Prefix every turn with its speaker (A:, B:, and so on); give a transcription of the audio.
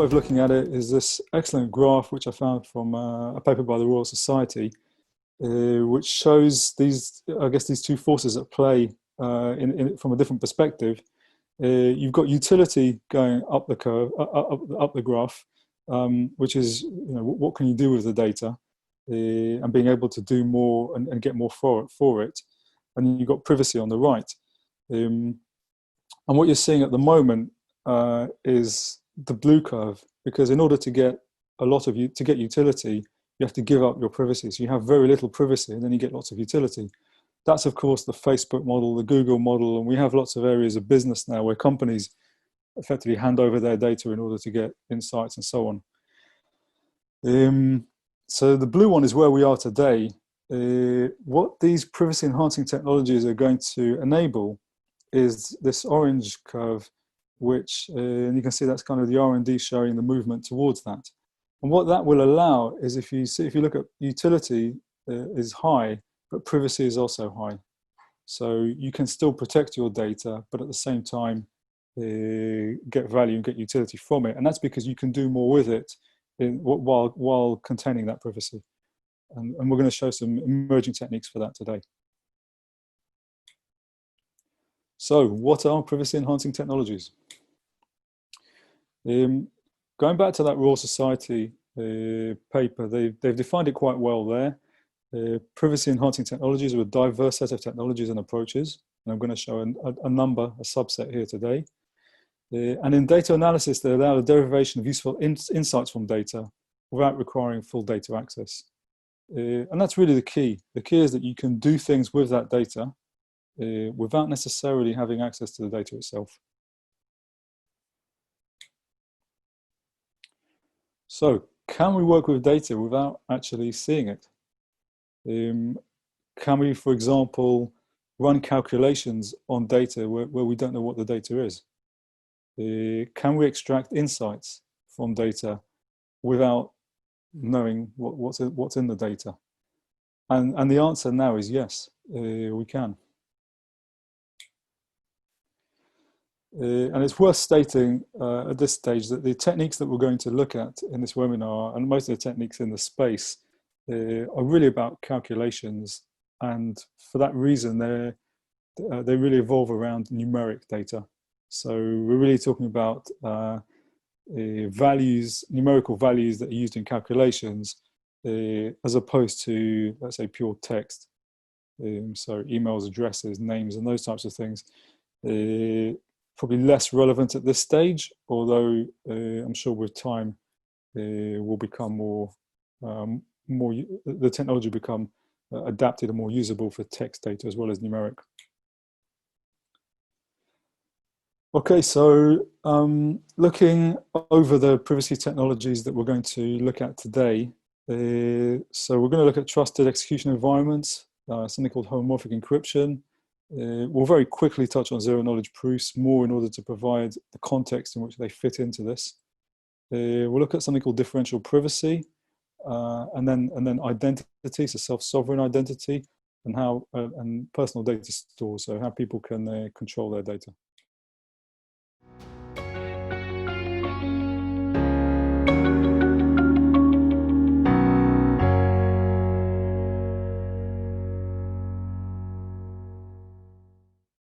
A: of looking at it is this excellent graph which I found from a paper by the Royal Society, which shows these, I guess, these two forces at play from a different perspective. You've got utility going up the curve, up the graph, which is, what can you do with the data, and being able to do more and get more for it. And then you've got privacy on the right. And what you're seeing at the moment is the blue curve, because in order to get utility, you have to give up your privacy. So you have very little privacy, and then you get lots of utility. That's, of course, the Facebook model, the Google model, and we have lots of areas of business now where companies effectively hand over their data in order to get insights and so on. So the blue one is where we are today. What these privacy-enhancing technologies are going to enable is this orange curve, which, and you can see that's kind of the R&D showing the movement towards that. And what that will allow is, if you look at utility is high, but privacy is also high. So you can still protect your data, but at the same time, get value and get utility from it. And that's because you can do more with it while containing that privacy. And we're going to show some emerging techniques for that today. So what are privacy enhancing technologies? Going back to that Royal Society paper, they've defined it quite well there. Privacy enhancing technologies are a diverse set of technologies and approaches. And I'm going to show a subset here today. And in data analysis, they allow the derivation of useful insights from data without requiring full data access. And that's really the key. The key is that you can do things with that data without necessarily having access to the data itself. So, can we work with data without actually seeing it? Can we, for example, run calculations on data where we don't know what the data is? Can we extract insights from data without knowing what's in the data? And the answer now is yes, we can. And it's worth stating at this stage that the techniques that we're going to look at in this webinar, and most of the techniques in the space, are really about calculations. And for that reason, they really evolve around numeric data. So we're really talking about numerical values that are used in calculations, as opposed to, let's say, pure text. So emails, addresses, names, and those types of things. Probably less relevant at this stage, although I'm sure with time will become the technology will become adapted and more usable for text data as well as numeric. Okay, so looking over the privacy technologies that we're going to look at today. So we're going to look at trusted execution environments, something called homomorphic encryption. We'll very quickly touch on zero-knowledge proofs, more in order to provide the context in which they fit into this. We'll look at something called differential privacy, and then identity, so self-sovereign identity, and how and personal data stores, so how people can control their data.